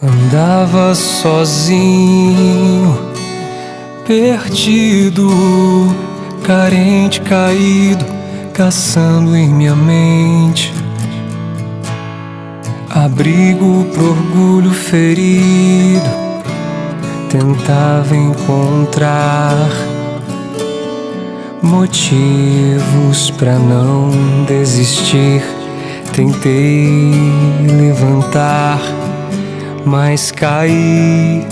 Andava sozinho, perdido, carente, caído, caçando em minha mente abrigo pro orgulho ferido. Tentava encontrar motivos pra não desistir. Tentei levantar, mas caí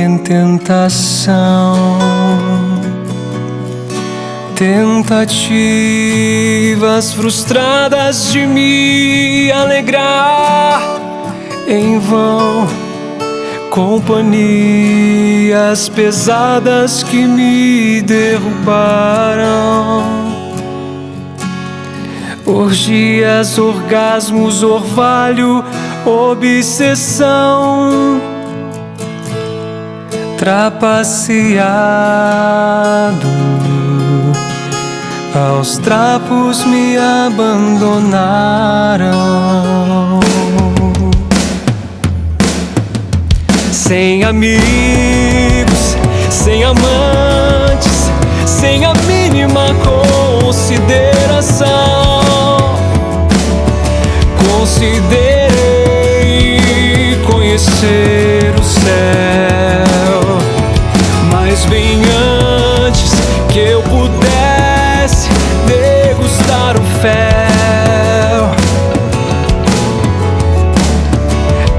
em tentação. Tentativas frustradas de me alegrar em vão. Companhias pesadas que me derrubaram. Orgias, orgasmos, orvalho, obsessão. Trapaceado, aos trapos me abandonaram. Sem amigos, sem amantes, sem a mínima consideração. Considerei conhecer o céu, mas bem antes que eu pudesse degustar o fel,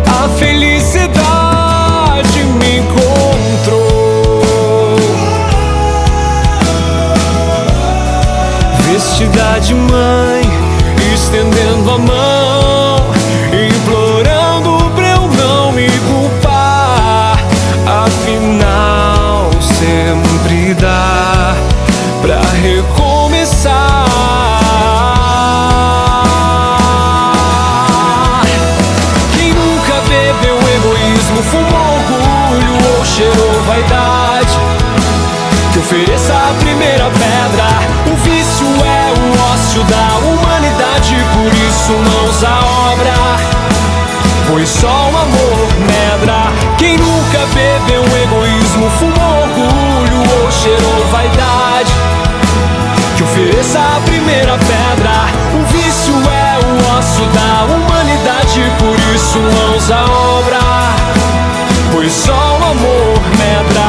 a felicidade me encontrou, vestida de mãe, estendendo a mão, implorando pra eu não me culpar. Afinal, sempre dá pra recomeçar. Quem nunca bebeu egoísmo, fumou orgulho ou cheirou vaidade, que ofereça a primeira pedra. O vício é o ócio da humanidade, por isso mãos à obra, pois só o amor medra. Quem nunca bebeu egoísmo, fumou orgulho ou cheirou vaidade, que ofereça a primeira pedra. O vício é o ócio da humanidade, por isso mãos à obra, pois só o amor medra.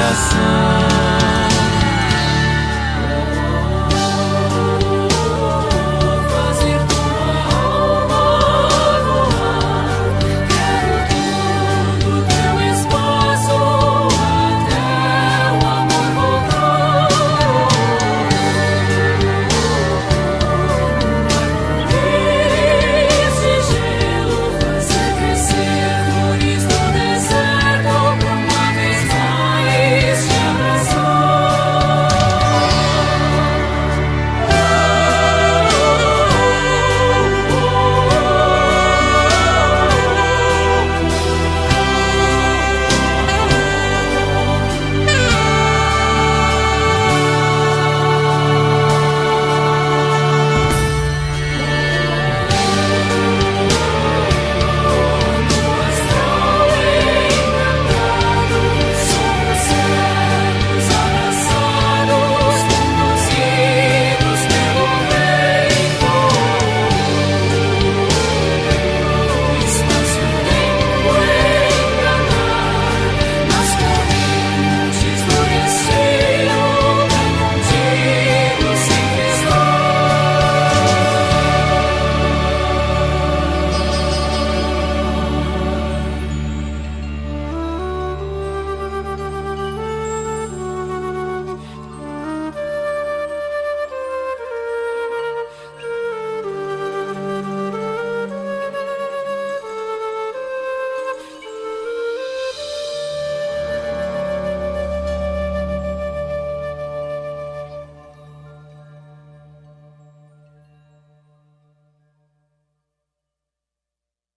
coração. Fazer tua alma voar. Quero tudo teu espaço até o amor voltar. Esse gelo fazer crescer flores no deserto pra uma vez mais te abraçar.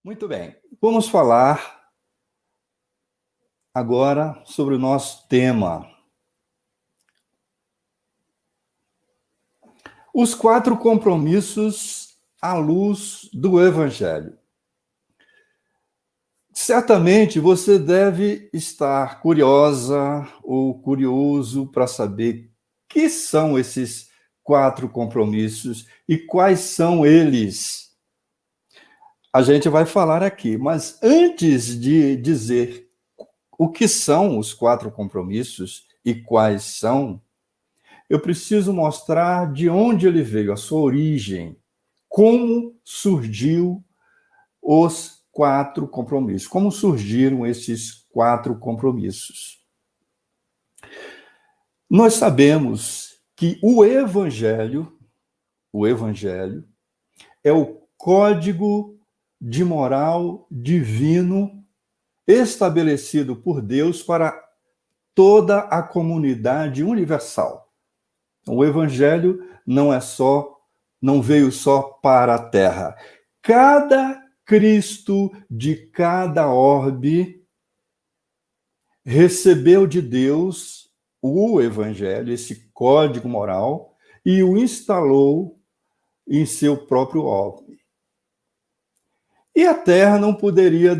Muito bem, vamos falar agora sobre o nosso tema. Os 4 compromissos à luz do Evangelho. Certamente você deve estar curiosa ou curioso para saber que são esses 4 compromissos e quais são eles. A gente vai falar aqui, mas antes de dizer o que são os 4 compromissos e quais são, eu preciso mostrar de onde ele veio, a sua origem, como surgiu os 4 compromissos, como surgiram esses 4 compromissos. Nós sabemos que o Evangelho é o código de moral divino estabelecido por Deus para toda a comunidade universal. O Evangelho não veio só para a Terra. Cada Cristo de cada orbe recebeu de Deus o Evangelho, esse código moral, e o instalou em seu próprio orbe. E a Terra não poderia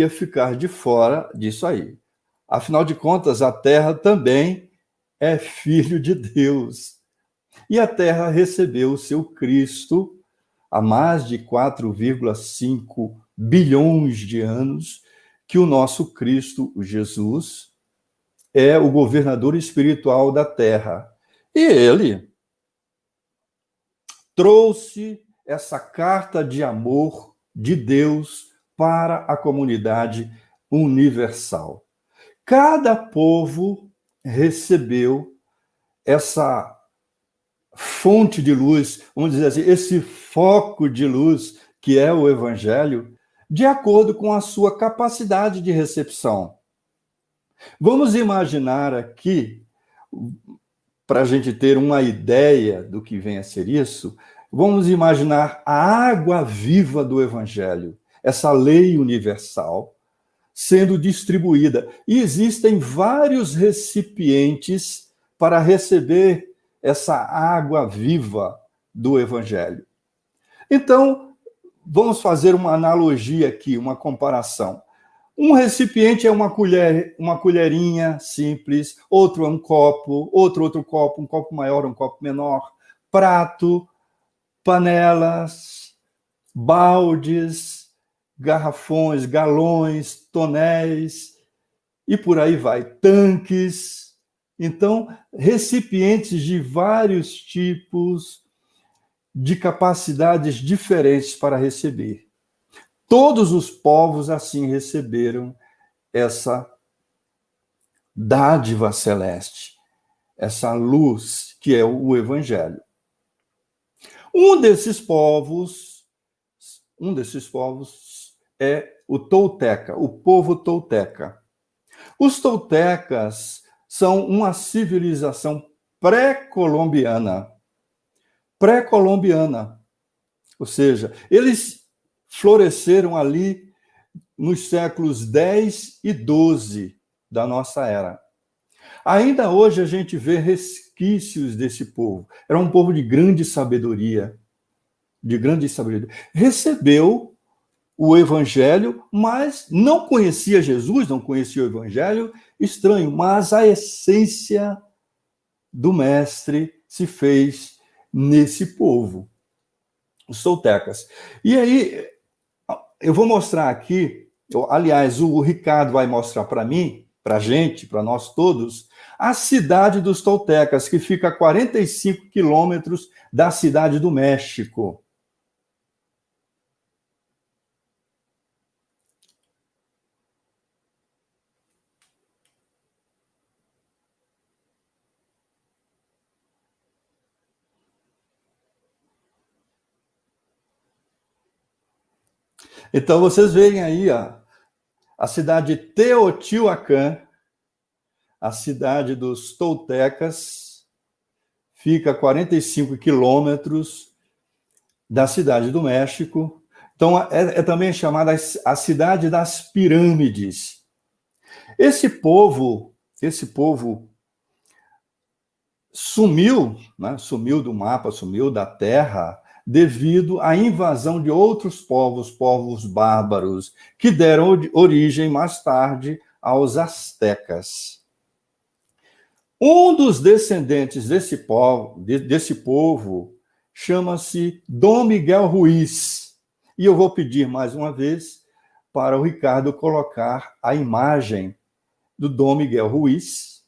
ficar de fora disso aí. Afinal de contas, a Terra também é filho de Deus. E a Terra recebeu o seu Cristo há mais de 4,5 bilhões de anos, que o nosso Cristo, o Jesus, é o governador espiritual da Terra. E ele trouxe essa carta de amor de Deus para a comunidade universal. Cada povo recebeu essa fonte de luz, vamos dizer assim, esse foco de luz que é o Evangelho, de acordo com a sua capacidade de recepção. Vamos imaginar aqui, para a gente ter uma ideia do que vem a ser isso, vamos imaginar a água viva do Evangelho, essa lei universal, sendo distribuída. E existem vários recipientes para receber essa água viva do Evangelho. Então, vamos fazer uma analogia aqui, uma comparação. Um recipiente é uma colherinha simples, outro é um copo, outro copo, um copo maior, um copo menor, prato, panelas, baldes, garrafões, galões, tonéis e por aí vai, tanques. Então, recipientes de vários tipos, de capacidades diferentes para receber. Todos os povos assim receberam essa dádiva celeste, essa luz que é o Evangelho. Um desses povos é o tolteca, o povo tolteca. Os toltecas são uma civilização pré-colombiana, ou seja, eles floresceram ali nos séculos 10 e 12 da nossa era. Ainda hoje a gente vê resquícios desse povo. Era um povo de grande sabedoria, Recebeu o Evangelho, mas não conhecia Jesus, não conhecia o Evangelho, estranho, mas a essência do Mestre se fez nesse povo, os toltecas. E aí, eu vou mostrar aqui, aliás, o Ricardo vai mostrar para mim, para a gente, para nós todos, a cidade dos toltecas, que fica a 45 quilômetros da cidade do México. Então, vocês veem aí a cidade de Teotihuacan, a cidade dos toltecas, fica a 45 quilômetros da cidade do México. Então, é também chamada a cidade das pirâmides. Esse povo sumiu, né? Sumiu do mapa, sumiu da terra, devido à invasão de outros povos bárbaros, que deram origem mais tarde aos astecas. Um dos descendentes desse povo chama-se Dom Miguel Ruiz. E eu vou pedir mais uma vez para o Ricardo colocar a imagem do Dom Miguel Ruiz.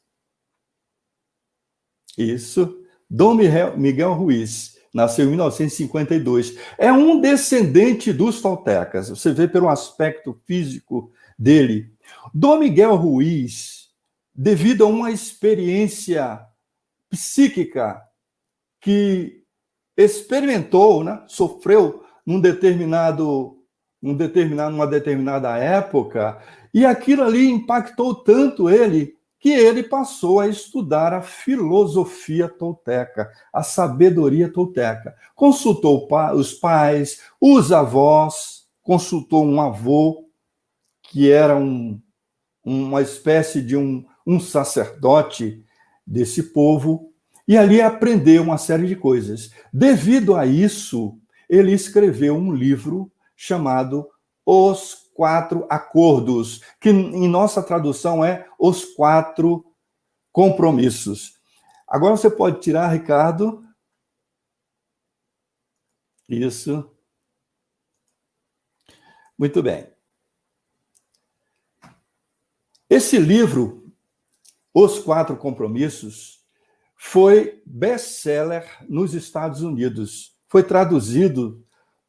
Isso, Dom Miguel Ruiz. Nasceu em 1952. É um descendente dos toltecas. Você vê pelo aspecto físico dele. Dom Miguel Ruiz, devido a uma experiência psíquica que experimentou, né, sofreu numa determinada época, e aquilo ali impactou tanto ele que ele passou a estudar a filosofia tolteca, a sabedoria tolteca. Consultou os pais, os avós, consultou um avô, que era uma espécie de um sacerdote desse povo, e ali aprendeu uma série de coisas. Devido a isso, ele escreveu um livro chamado Os Quatro Acordos, que em nossa tradução é Os Quatro Compromissos. Agora você pode tirar, Ricardo. Isso. Muito bem. Esse livro, Os Quatro Compromissos, foi best-seller nos Estados Unidos. Foi traduzido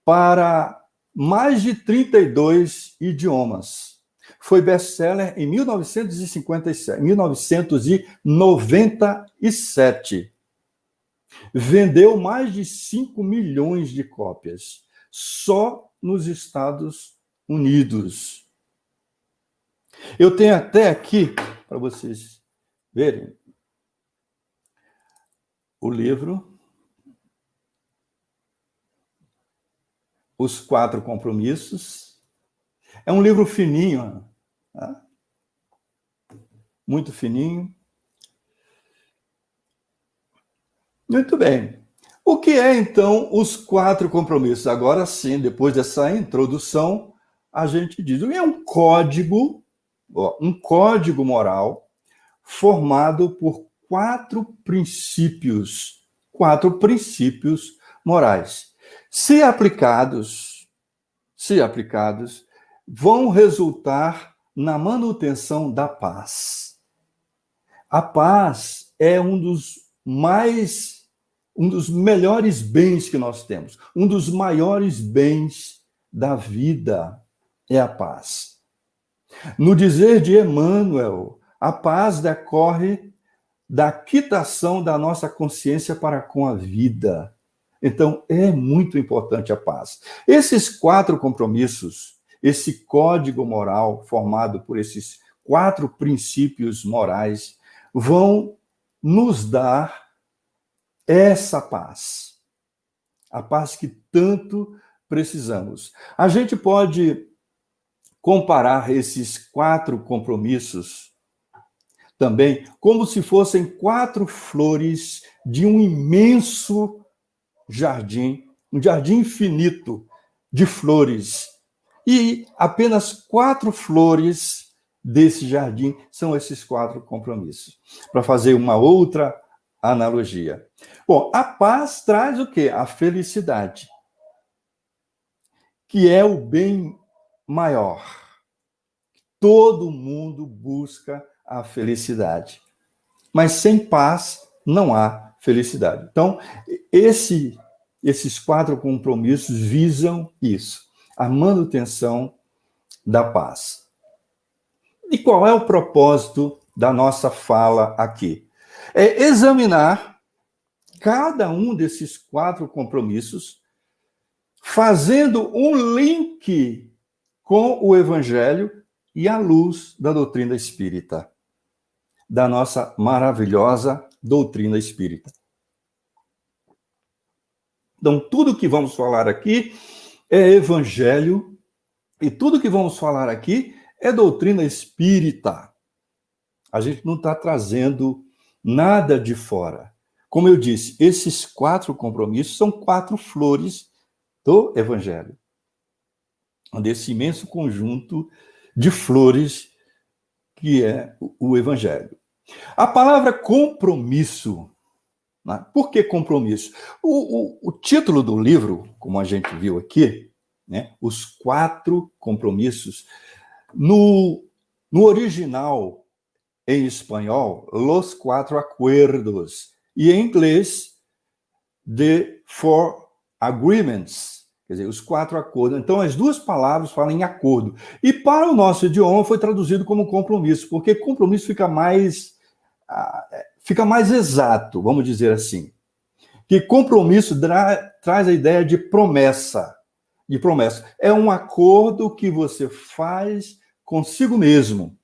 para mais de 32 idiomas. Foi best-seller em 1997. Vendeu mais de 5 milhões de cópias, só nos Estados Unidos. Eu tenho até aqui, para vocês verem, o livro Os Quatro Compromissos. É um livro fininho, tá? Muito fininho. Muito bem. O que é, então, os quatro compromissos? Agora sim, depois dessa introdução, a gente diz que é um código moral formado por quatro princípios morais. Se aplicados, vão resultar na manutenção da paz. A paz é um dos melhores bens que nós temos. Um dos maiores bens da vida é a paz. No dizer de Emmanuel, a paz decorre da quitação da nossa consciência para com a vida. Então, é muito importante a paz. Esses 4 compromissos, esse código moral formado por esses 4 princípios morais, vão nos dar essa paz. A paz que tanto precisamos. A gente pode comparar esses 4 compromissos também como se fossem 4 flores de um imenso jardim, um jardim infinito de flores. E apenas 4 flores desse jardim são esses 4 compromissos. Para fazer uma outra analogia. Bom, a paz traz o quê? A felicidade, que é o bem maior. Todo mundo busca a felicidade. Mas sem paz não há felicidade. Então, esses 4 compromissos visam isso, a manutenção da paz. E qual é o propósito da nossa fala aqui? É examinar cada um desses 4 compromissos, fazendo um link com o Evangelho e à luz da doutrina espírita, da nossa maravilhosa doutrina espírita. Então, tudo que vamos falar aqui é Evangelho e tudo que vamos falar aqui é doutrina espírita. A gente não está trazendo nada de fora. Como eu disse, esses 4 compromissos são 4 flores do Evangelho. Desse imenso conjunto de flores que é o Evangelho. A palavra compromisso, né? Por que compromisso? O título do livro, como a gente viu aqui, né? Os 4 compromissos, no original, em espanhol, Los 4 Acuerdos, e em inglês, The 4 Agreements, quer dizer, os 4 acordos. Então, as 2 palavras falam em acordo. E para o nosso idioma foi traduzido como compromisso, porque compromisso fica mais exato, vamos dizer assim. Que compromisso traz a ideia de promessa. De promessa. É um acordo que você faz consigo mesmo.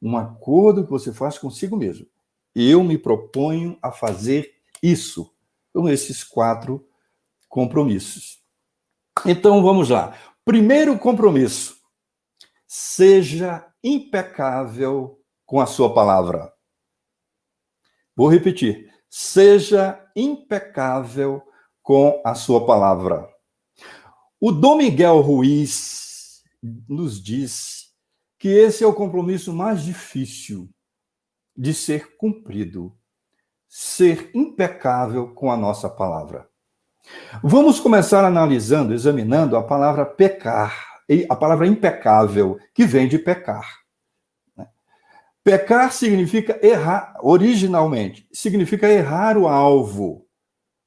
Um acordo que você faz consigo mesmo. Eu me proponho a fazer isso. Então, esses 4 compromissos. Então, vamos lá. Primeiro compromisso. Seja impecável com a sua palavra. Vou repetir. Seja impecável com a sua palavra. O Dom Miguel Ruiz nos diz que esse é o compromisso mais difícil de ser cumprido. Ser impecável com a nossa palavra. Vamos começar analisando, examinando a palavra pecar, a palavra impecável, que vem de pecar. Pecar significa errar, originalmente, significa errar o alvo,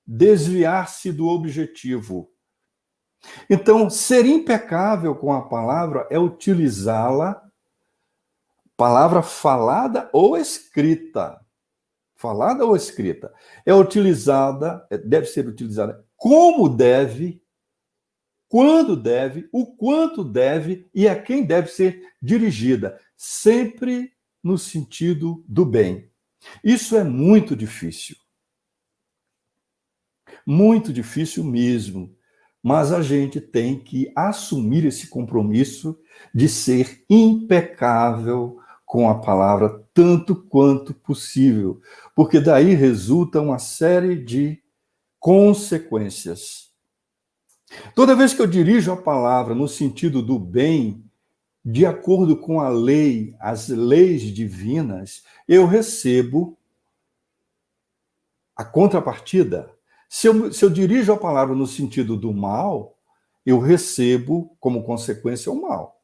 desviar-se do objetivo. Então, ser impecável com a palavra é utilizá-la, palavra falada ou escrita. Falada ou escrita. É utilizada, deve ser utilizada como deve, quando deve, o quanto deve e a quem deve ser dirigida. Sempre no sentido do bem. Isso é muito difícil. Muito difícil mesmo. Mas a gente tem que assumir esse compromisso de ser impecável com a palavra tanto quanto possível, porque daí resulta uma série de consequências. Toda vez que eu dirijo a palavra no sentido do bem, de acordo com a lei, as leis divinas, eu recebo a contrapartida. Se eu dirijo a palavra no sentido do mal, eu recebo como consequência o mal.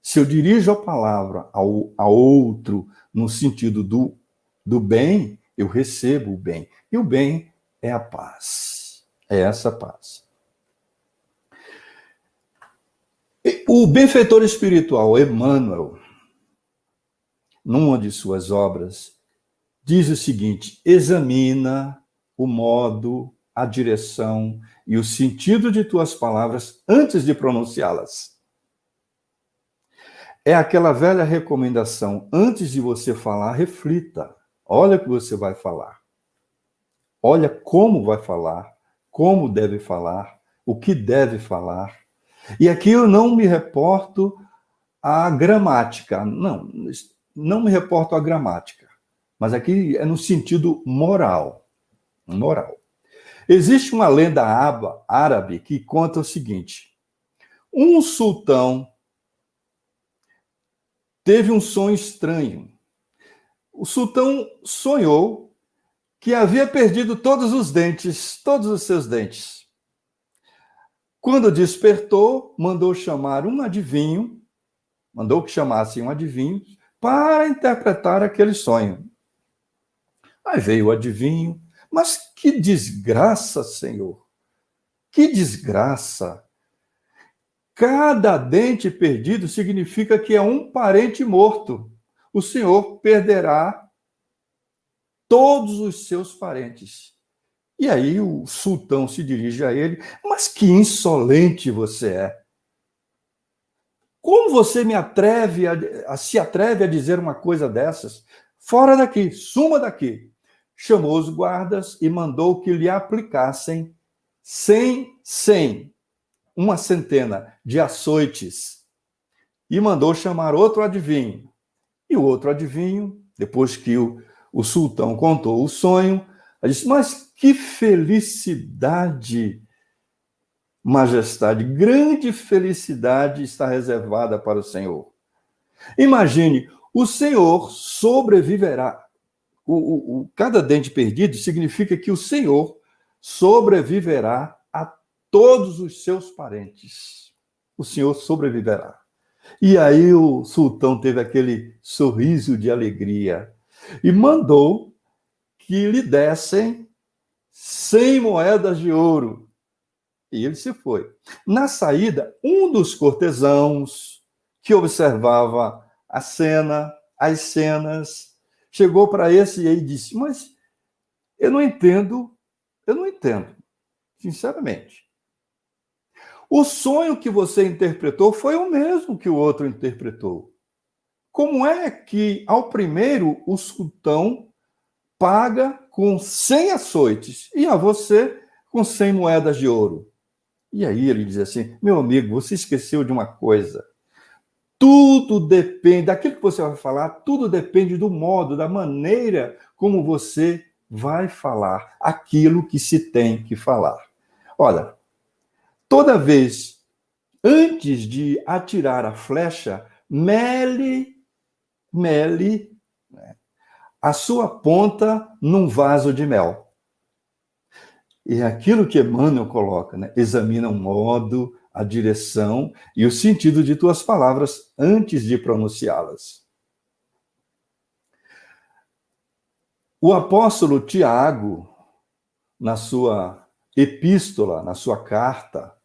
Se eu dirijo a palavra a outro no sentido do bem, eu recebo o bem. E o bem é a paz. É essa paz. O benfeitor espiritual Emmanuel, numa de suas obras, diz o seguinte: examina o modo, a direção e o sentido de tuas palavras antes de pronunciá-las. É aquela velha recomendação: antes de você falar, reflita. Olha o que você vai falar. Olha como vai falar, como deve falar, o que deve falar. E aqui eu não me reporto à gramática. Não me reporto à gramática. Mas aqui é no sentido moral. Moral. Existe uma lenda árabe que conta o seguinte: um sultão teve um sonho estranho. O sultão sonhou que havia perdido todos os dentes, todos os seus dentes. Quando despertou, mandou chamar um adivinho, mandou que chamassem um adivinho para interpretar aquele sonho. Aí veio o adivinho: mas que desgraça, Senhor! Que desgraça! Cada dente perdido significa que é um parente morto. O Senhor perderá todos os seus parentes. E aí o sultão se dirige a ele: mas que insolente você é! Como você se atreve a dizer uma coisa dessas? Fora daqui, suma daqui. Chamou os guardas e mandou que lhe aplicassem 100, uma centena de açoites. E mandou chamar outro adivinho. E o outro adivinho, depois que o sultão contou o sonho, disse: mas que felicidade, majestade, grande felicidade está reservada para o Senhor. Imagine, o Senhor sobreviverá. Cada dente perdido significa que o Senhor sobreviverá a todos os seus parentes. O Senhor sobreviverá. E aí o sultão teve aquele sorriso de alegria e mandou que lhe dessem 100 moedas de ouro. E ele se foi. Na saída, um dos cortesãos que observava as cenas, chegou para esse e aí disse: mas eu não entendo, sinceramente. O sonho que você interpretou foi o mesmo que o outro interpretou. Como é que, ao primeiro, o sultão paga com 100 açoites e a você com 100 moedas de ouro? E aí ele diz assim: meu amigo, você esqueceu de uma coisa. Tudo depende, daquilo que você vai falar, tudo depende do modo, da maneira como você vai falar aquilo que se tem que falar. Olha, toda vez, antes de atirar a flecha, mele a sua ponta num vaso de mel. E é aquilo que Emmanuel coloca, né? Examina o modo, a direção e o sentido de tuas palavras antes de pronunciá-las. O apóstolo Tiago, na sua epístola, na sua carta,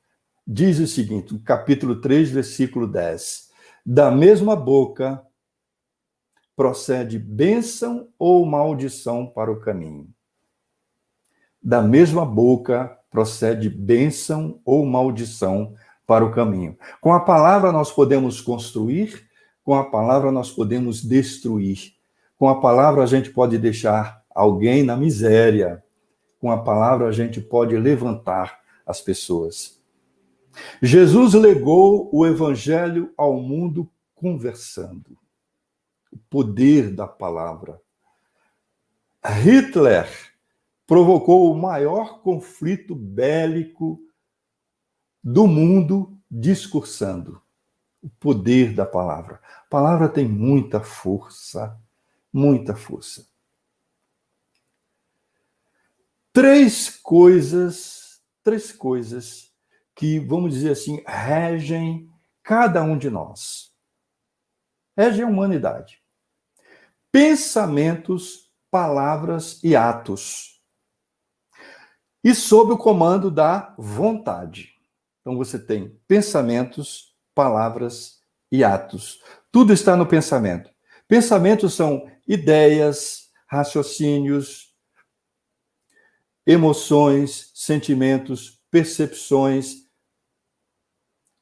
diz o seguinte, no capítulo 3, versículo 10: da mesma boca procede bênção ou maldição para o caminho. Da mesma boca procede bênção ou maldição para o caminho. Com a palavra nós podemos construir, com a palavra nós podemos destruir. Com a palavra a gente pode deixar alguém na miséria. Com a palavra a gente pode levantar as pessoas. Jesus legou o evangelho ao mundo conversando. O poder da palavra. Hitler provocou o maior conflito bélico do mundo discursando. O poder da palavra. A palavra tem muita força, muita força. Três coisas que, vamos dizer assim, regem cada um de nós. rege a humanidade. Pensamentos, palavras e atos. E sob o comando da vontade. Então você tem pensamentos, palavras e atos. Tudo está no pensamento. Pensamentos são ideias, raciocínios, emoções, sentimentos, percepções,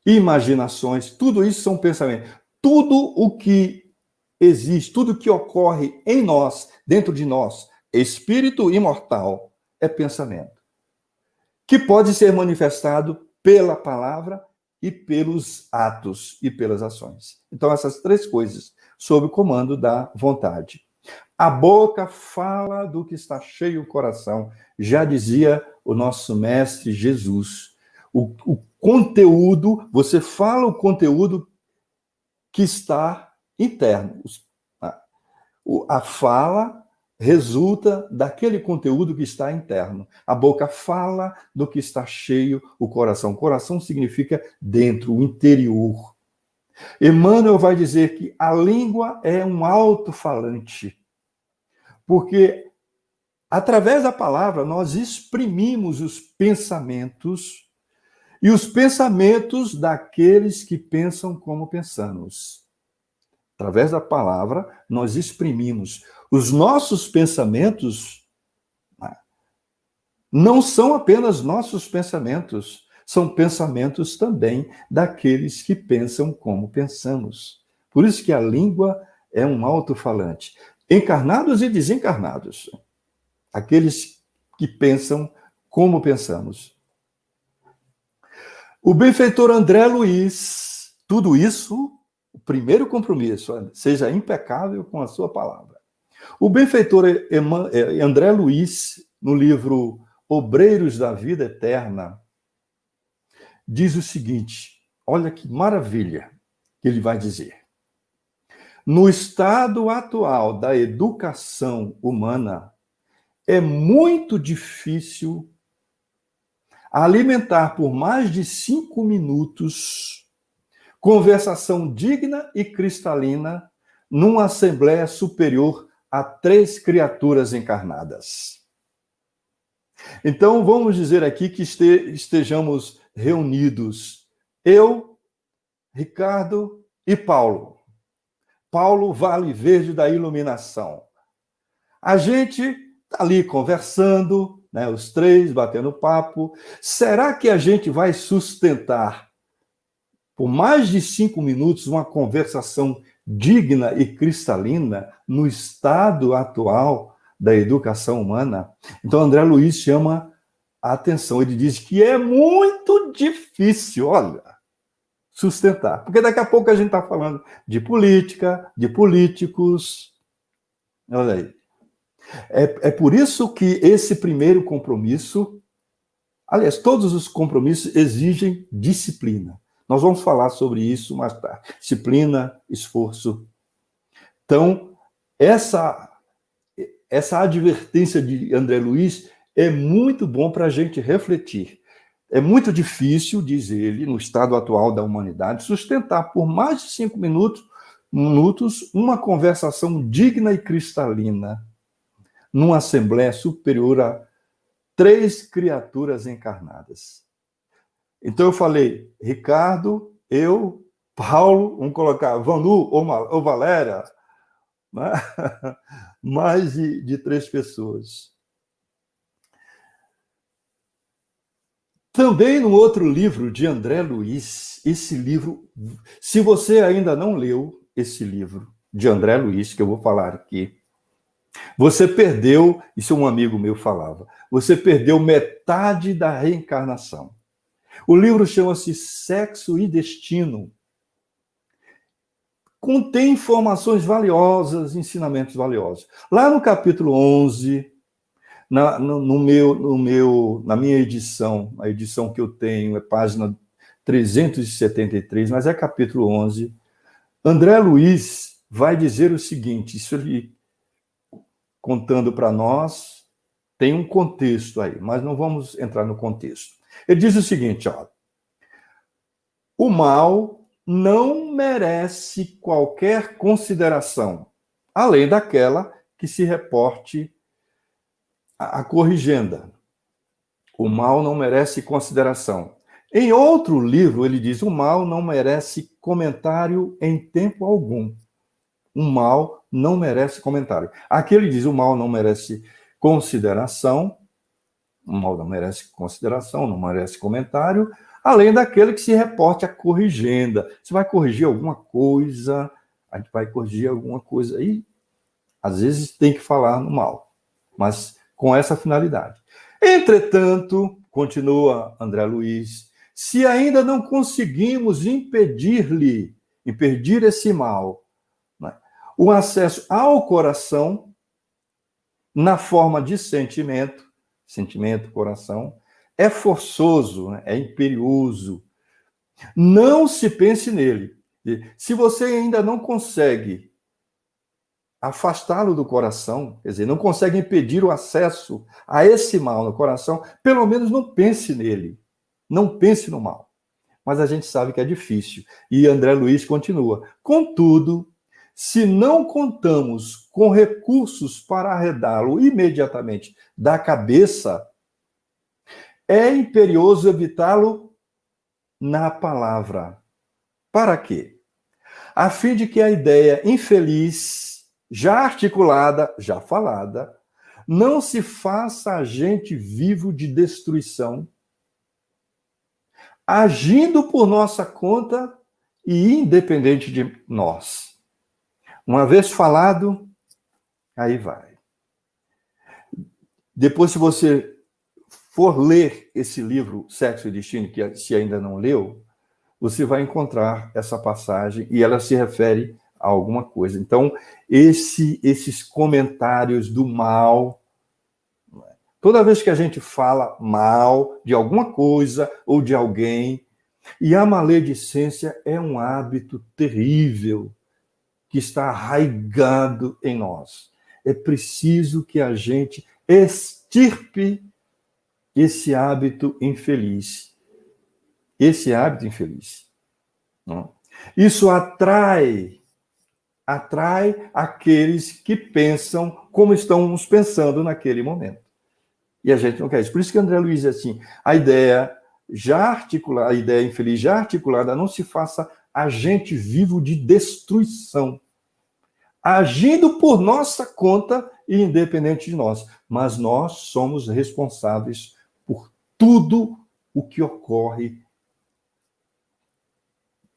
imaginações, tudo isso são pensamentos. Tudo o que existe, tudo que ocorre em nós, dentro de nós, espírito imortal, é pensamento, que pode ser manifestado pela palavra e pelos atos e pelas ações. Então, essas três coisas, sob o comando da vontade. A boca fala do que está cheio o coração, já dizia o nosso mestre Jesus. O conteúdo, você fala o conteúdo que está interno. A fala resulta daquele conteúdo que está interno. A boca fala do que está cheio o coração. Coração significa dentro, o interior. Emmanuel vai dizer que a língua é um alto-falante, porque através da palavra nós exprimimos os pensamentos e os pensamentos daqueles que pensam como pensamos. Através da palavra, nós exprimimos. Os nossos pensamentos não são apenas nossos pensamentos, são pensamentos também daqueles que pensam como pensamos. Por isso que a língua é um alto-falante. Encarnados e desencarnados. Aqueles que pensam como pensamos. O benfeitor André Luiz, tudo isso, o primeiro compromisso, seja impecável com a sua palavra. O benfeitor André Luiz, no livro Obreiros da Vida Eterna, diz o seguinte, olha que maravilha que ele vai dizer. No estado atual da educação humana, é muito difícil alimentar por mais de 5 minutos conversação digna e cristalina numa assembleia superior a 3 criaturas encarnadas. Então, vamos dizer aqui que estejamos reunidos, eu, Ricardo e Paulo. Paulo, Vale Verde da Iluminação. A gente está ali conversando, né, os 3 batendo papo. Será que a gente vai sustentar por mais de 5 minutos uma conversação digna e cristalina no estado atual da educação humana? Então, André Luiz chama a atenção. Ele diz que é muito difícil, olha, sustentar. Porque daqui a pouco a gente está falando de política, de políticos. Olha aí. É por isso que esse primeiro compromisso, aliás, todos os compromissos exigem disciplina. Nós vamos falar sobre isso mais tarde. Disciplina, esforço. Então, essa advertência de André Luiz é muito bom para a gente refletir. É muito difícil, diz ele, no estado atual da humanidade, sustentar por mais de 5 minutos uma conversação digna e cristalina numa assembleia superior a 3 criaturas encarnadas. Então eu falei, Ricardo, eu, Paulo, vamos colocar Vanu ou Valéria, né? Mais de 3 pessoas. Também no outro livro de André Luiz, esse livro, se você ainda não leu esse livro de André Luiz, que eu vou falar aqui, você perdeu, isso um amigo meu falava, você perdeu metade da reencarnação. O livro chama-se Sexo e Destino. Contém informações valiosas, ensinamentos valiosos. Lá no capítulo 11, na minha edição, a edição que eu tenho é página 373, mas é capítulo 11, André Luiz vai dizer o seguinte, isso ele contando para nós, tem um contexto aí, mas não vamos entrar no contexto. Ele diz o seguinte, ó, o mal, não merece qualquer consideração, além daquela que se reporte à corrigenda. O mal não merece consideração. Em outro livro, ele diz: o mal não merece comentário em tempo algum. O mal não merece comentário. Aqui ele diz: o mal não merece consideração, o mal não merece consideração, não merece comentário, além daquele que se reporte à corrigenda. Você vai corrigir alguma coisa, a gente vai corrigir alguma coisa aí, às vezes tem que falar no mal, mas com essa finalidade. Entretanto, continua André Luiz, se ainda não conseguimos impedir esse mal, né, o acesso ao coração, na forma de sentimento, coração, é forçoso, né, é imperioso. Não se pense nele. Se você ainda não consegue afastá-lo do coração, quer dizer, não consegue impedir o acesso a esse mal no coração, pelo menos não pense nele. Não pense no mal. Mas a gente sabe que é difícil. E André Luiz continua. Contudo, se não contamos com recursos para arredá-lo imediatamente da cabeça, é imperioso evitá-lo na palavra. Para quê? A fim de que a ideia infeliz, já articulada, já falada, não se faça agente vivo de destruição, agindo por nossa conta e independente de nós. Uma vez falado, aí vai. Depois, se você for ler esse livro, Sexo e Destino, que se ainda não leu, você vai encontrar essa passagem e ela se refere a alguma coisa. Então, esses comentários do mal, toda vez que a gente fala mal de alguma coisa ou de alguém, e a maledicência é um hábito terrível que está arraigado em nós. É preciso que a gente extirpe esse hábito infeliz. Esse hábito infeliz. Não? Isso atrai aqueles que pensam como estamos pensando naquele momento. E a gente não quer isso. Por isso que André Luiz diz assim, a ideia infeliz já articulada não se faça agente vivo de destruição, agindo por nossa conta e independente de nós. Mas nós somos responsáveis por tudo o que ocorre,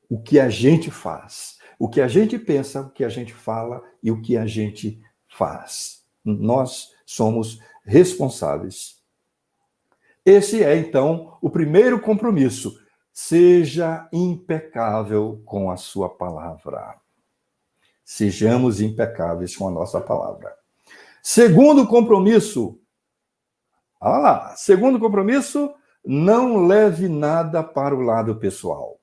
o que a gente faz, o que a gente pensa, o que a gente fala e o que a gente faz. Nós somos responsáveis. Esse é, então, o primeiro compromisso. Seja impecável com a sua palavra. Sejamos impecáveis com a nossa palavra. Segundo compromisso, olha lá, segundo compromisso, não leve nada para o lado pessoal.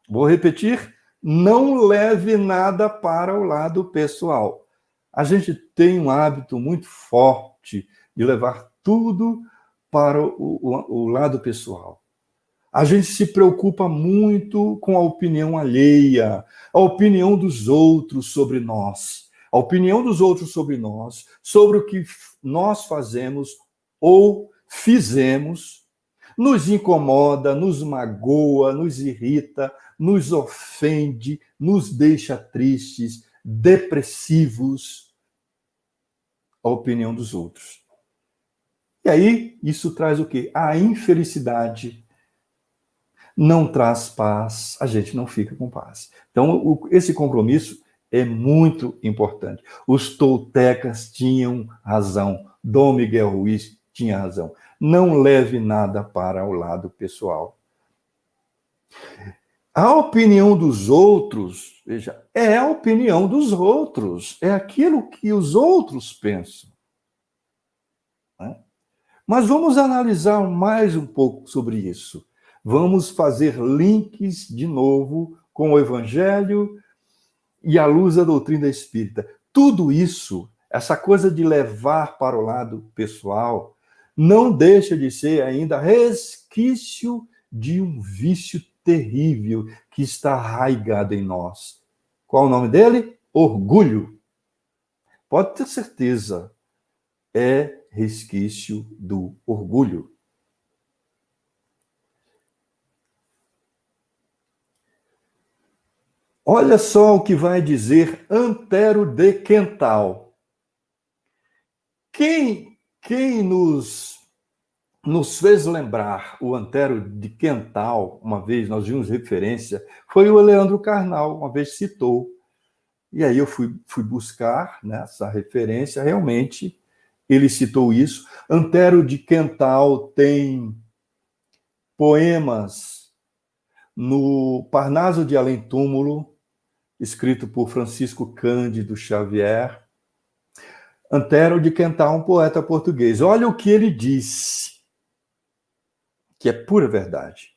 Vou repetir, não leve nada para o lado pessoal. A gente tem um hábito muito forte de levar tudo para o lado pessoal. A gente se preocupa muito com a opinião alheia, a opinião dos outros sobre nós, a opinião dos outros sobre nós, sobre o que nós fazemos ou fizemos, nos incomoda, nos magoa, nos irrita, nos ofende, nos deixa tristes, depressivos, a opinião dos outros. E aí, isso traz o quê? A infelicidade. Não traz paz, a gente não fica com paz. Então, esse compromisso é muito importante. Os toltecas tinham razão, Dom Miguel Ruiz tinha razão. Não leve nada para o lado pessoal. A opinião dos outros, veja, é a opinião dos outros, é aquilo que os outros pensam. Né? Mas vamos analisar mais um pouco sobre isso. Vamos fazer links de novo com o Evangelho e à luz da doutrina espírita. Tudo isso, essa coisa de levar para o lado pessoal, não deixa de ser ainda resquício de um vício terrível que está arraigado em nós. Qual o nome dele? Orgulho. Pode ter certeza, é resquício do orgulho. Olha só o que vai dizer Antero de Quental. Quem nos fez lembrar o Antero de Quental, uma vez nós vimos referência, foi o Leandro Carnal, uma vez citou. E aí eu fui buscar, né, essa referência, realmente ele citou isso. Antero de Quental tem poemas no Parnaso de Além Túmulo, escrito por Francisco Cândido Xavier. Antero de Quental, um poeta português. Olha o que ele disse, que é pura verdade.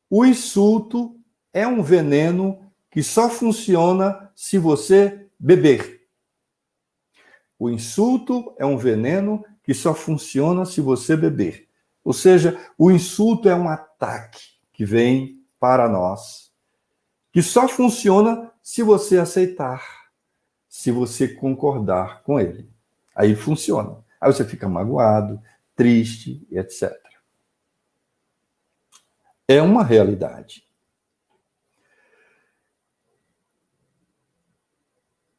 O insulto é um veneno que só funciona se você beber. O insulto é um veneno que só funciona se você beber. Ou seja, o insulto é um ataque que vem para nós, que só funciona se você aceitar, se você concordar com ele. Aí funciona. Aí você fica magoado, triste, etc. É uma realidade.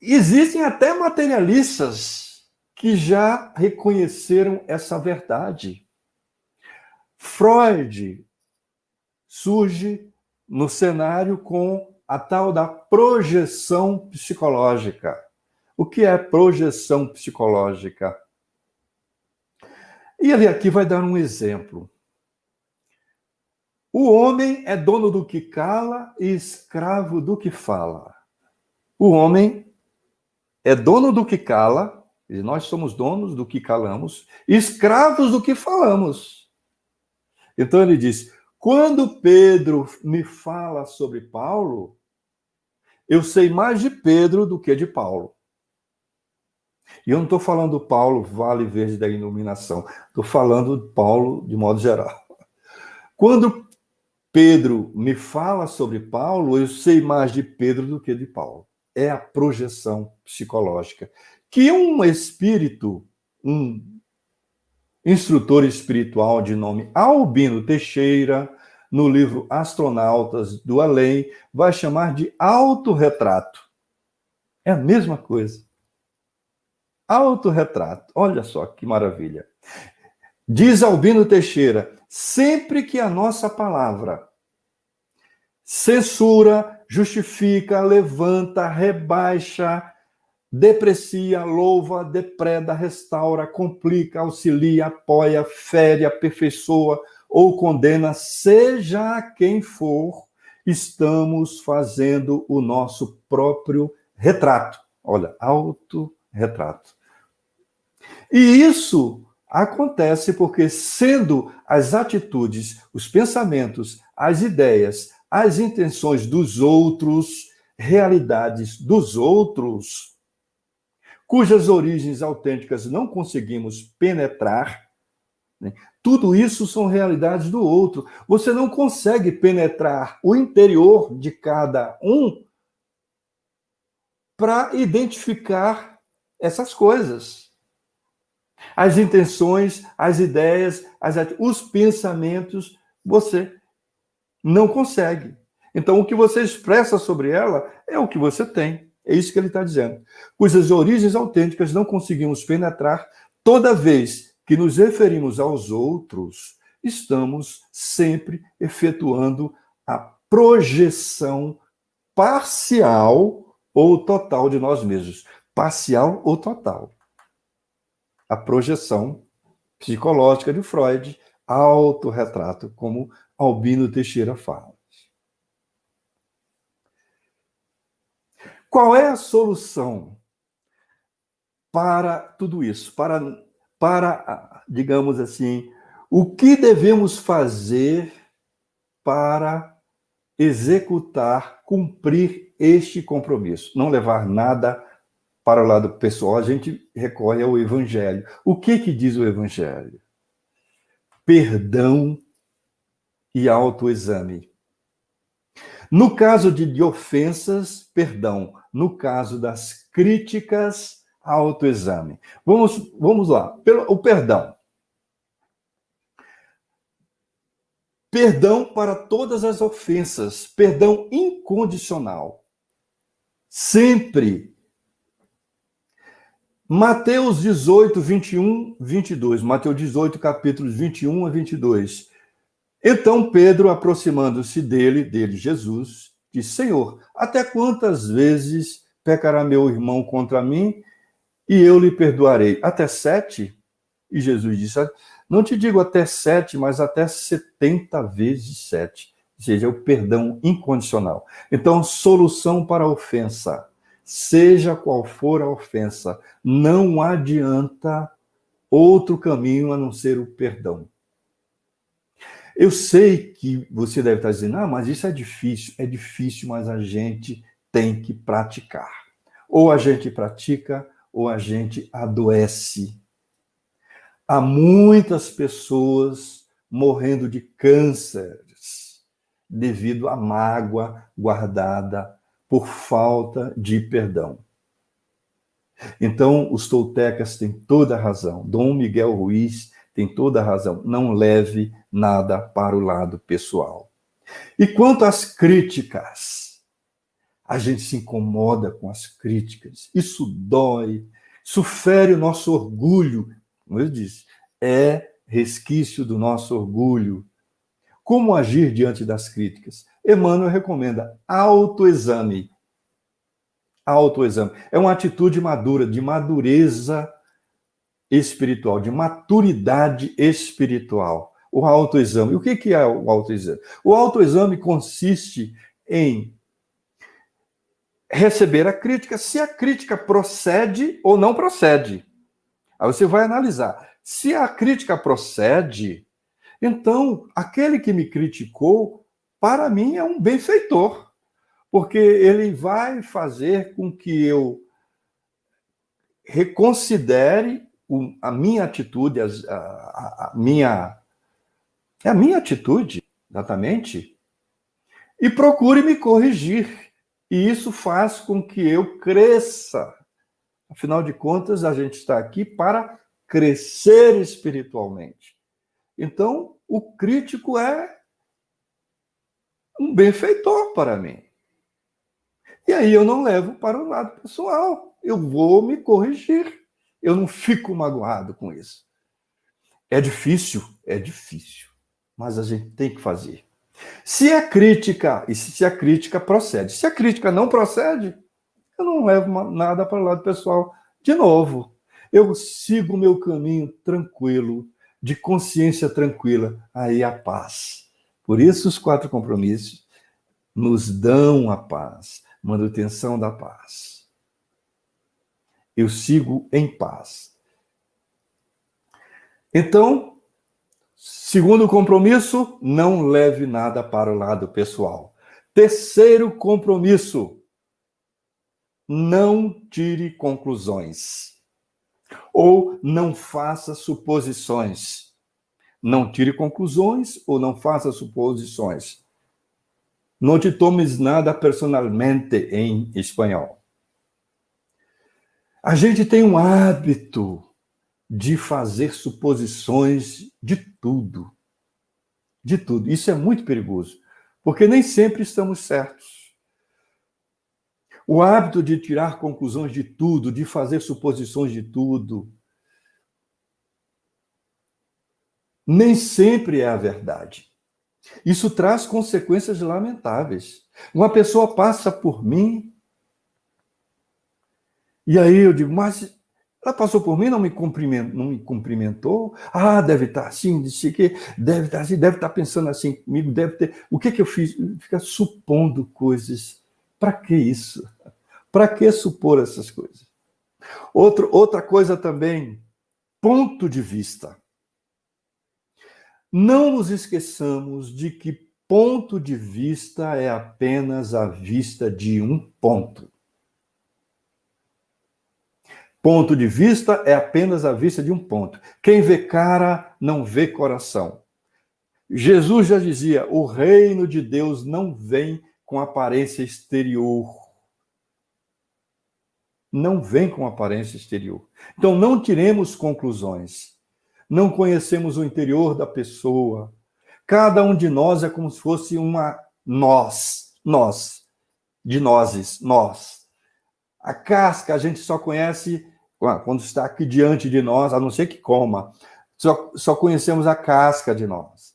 Existem até materialistas que já reconheceram essa verdade. Freud surge no cenário com a tal da projeção psicológica. O que é projeção psicológica? E ele aqui vai dar um exemplo. O homem é dono do que cala e escravo do que fala. O homem é dono do que cala, e nós somos donos do que calamos, e escravos do que falamos. Então ele diz, quando Pedro me fala sobre Paulo, eu sei mais de Pedro do que de Paulo. E eu não estou falando do Paulo Vale Verde da Iluminação, estou falando de Paulo de modo geral. Quando Pedro me fala sobre Paulo, eu sei mais de Pedro do que de Paulo. É a projeção psicológica. Que um espírito, um instrutor espiritual de nome Albino Teixeira, no livro Astronautas do Além, vai chamar de autorretrato. É a mesma coisa. Autorretrato. Olha só que maravilha. Diz Albino Teixeira, sempre que a nossa palavra censura, justifica, levanta, rebaixa, deprecia, louva, depreda, restaura, complica, auxilia, apoia, fere, aperfeiçoa ou condena, seja quem for, estamos fazendo o nosso próprio retrato. Olha, autorretrato. E isso acontece porque, sendo as atitudes, os pensamentos, as ideias, as intenções dos outros, realidades dos outros, cujas origens autênticas não conseguimos penetrar, né? Tudo isso são realidades do outro. Você não consegue penetrar o interior de cada um para identificar essas coisas. As intenções, as ideias, os pensamentos, você não consegue. Então, o que você expressa sobre ela é o que você tem. É isso que ele está dizendo. Cujas origens autênticas não conseguimos penetrar, toda vez que nos referimos aos outros, estamos sempre efetuando a projeção parcial ou total de nós mesmos. Parcial ou total. A projeção psicológica de Freud, autorretrato, como Albino Teixeira fala. Qual é a solução para tudo isso? Para, digamos assim, o que devemos fazer para executar, cumprir este compromisso? Não levar nada para o lado pessoal, a gente recorre ao Evangelho. O que diz o Evangelho? Perdão e autoexame. No caso de ofensas, perdão. No caso das críticas, autoexame. Vamos lá. O perdão. Perdão para todas as ofensas. Perdão incondicional. Sempre. Mateus 18, 21, 22. Mateus 18, capítulos 21 a 22. Então Pedro, aproximando-se dele, Jesus, disse: Senhor, até quantas vezes pecará meu irmão contra mim e eu lhe perdoarei? Até 7? E Jesus disse: não te digo até 7, mas até 70 vezes 7. Ou seja, o perdão incondicional. Então, solução para a ofensa. Seja qual for a ofensa, não adianta outro caminho a não ser o perdão. Eu sei que você deve estar dizendo, mas isso é difícil, mas a gente tem que praticar. Ou a gente pratica, ou a gente adoece. Há muitas pessoas morrendo de cânceres devido à mágoa guardada por falta de perdão. Então, os toltecas têm toda a razão. Dom Miguel Ruiz tem toda a razão. Não leve nada para o lado pessoal. E quanto às críticas, a gente se incomoda com as críticas. Isso dói, isso fere o nosso orgulho. Como eu disse, é resquício do nosso orgulho. Como agir diante das críticas? Emmanuel recomenda autoexame. Autoexame. É uma atitude madura, de madureza espiritual, de maturidade espiritual. O autoexame. O que é o autoexame? O autoexame consiste em receber a crítica, se a crítica procede ou não procede. Aí você vai analisar. Se a crítica procede, então aquele que me criticou, para mim, é um benfeitor. Porque ele vai fazer com que eu reconsidere a minha atitude, a minha atitude, exatamente, e procure me corrigir. E isso faz com que eu cresça. Afinal de contas, a gente está aqui para crescer espiritualmente. Então, o crítico é um benfeitor para mim. E aí eu não levo para o lado pessoal. Eu vou me corrigir. Eu não fico magoado com isso. É difícil, mas a gente tem que fazer. Se a crítica procede. Se a crítica não procede, eu não levo nada para o lado pessoal. De novo, eu sigo o meu caminho tranquilo, de consciência tranquila, aí a paz. Por isso os 4 compromissos nos dão a paz, manutenção da paz. Eu sigo em paz. Então, segundo compromisso, não leve nada para o lado pessoal. Terceiro compromisso, não tire conclusões. Ou não faça suposições. Não tire conclusões ou não faça suposições. Não te tomes nada personalmente em espanhol. A gente tem um hábito de fazer suposições de tudo. De tudo. Isso é muito perigoso, porque nem sempre estamos certos. O hábito de tirar conclusões de tudo, de fazer suposições de tudo, nem sempre é a verdade. Isso traz consequências lamentáveis. Uma pessoa passa por mim, e aí eu digo, mas ela passou por mim, não me cumprimentou? Deve estar assim, disse que deve estar assim, deve estar pensando assim comigo, deve ter. O que eu fiz? Fica supondo coisas. Para que isso? Para que supor essas coisas? Outra coisa também, ponto de vista. Não nos esqueçamos de que ponto de vista é apenas a vista de um ponto. Ponto de vista é apenas a vista de um ponto. Quem vê cara não vê coração. Jesus já dizia, o reino de Deus não vem com aparência exterior. Não vem com aparência exterior. Então, não tiremos conclusões. Não conhecemos o interior da pessoa. Cada um de nós é como se fosse uma nós, de nós. A casca a gente só conhece quando está aqui diante de nós, a não ser que coma. Só conhecemos a casca de nós,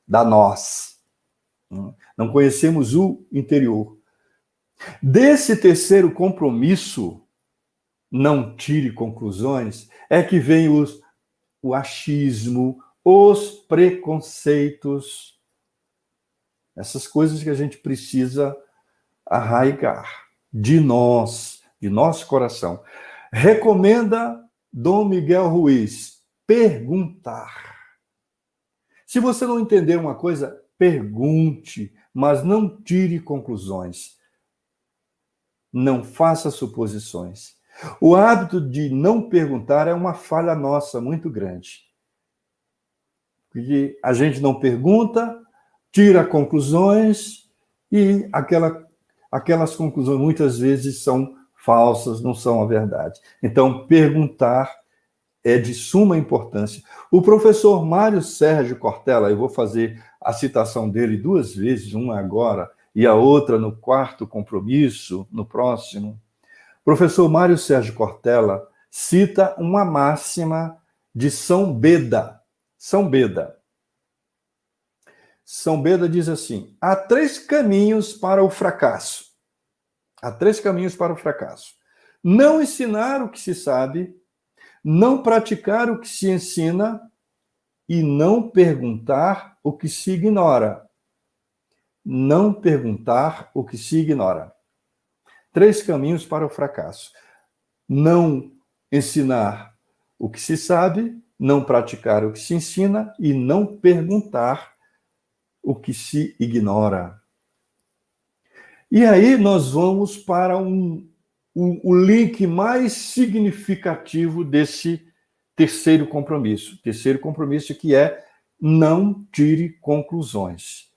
da nós. Não conhecemos o interior. Desse terceiro compromisso, não tire conclusões, é que vem o achismo, os preconceitos, essas coisas que a gente precisa arraigar de nosso coração. Recomenda Dom Miguel Ruiz, perguntar. Se você não entender uma coisa, pergunte, mas não tire conclusões. Não faça suposições. O hábito de não perguntar é uma falha nossa muito grande. Porque a gente não pergunta, tira conclusões e aquelas conclusões muitas vezes são falsas, não são a verdade. Então, perguntar é de suma importância. O professor Mário Sérgio Cortella, eu vou fazer a citação dele 2 vezes, uma agora e a outra no 4º compromisso, no próximo. O professor Mário Sérgio Cortella cita uma máxima de São Beda. São Beda diz assim: há 3 caminhos para o fracasso. Há 3 caminhos para o fracasso. Não ensinar o que se sabe, não praticar o que se ensina e não perguntar o que se ignora. Não perguntar o que se ignora. 3 caminhos para o fracasso. Não ensinar o que se sabe, não praticar o que se ensina e não perguntar o que se ignora. E aí nós vamos para o link mais significativo desse terceiro compromisso. Terceiro compromisso que é não tire conclusões.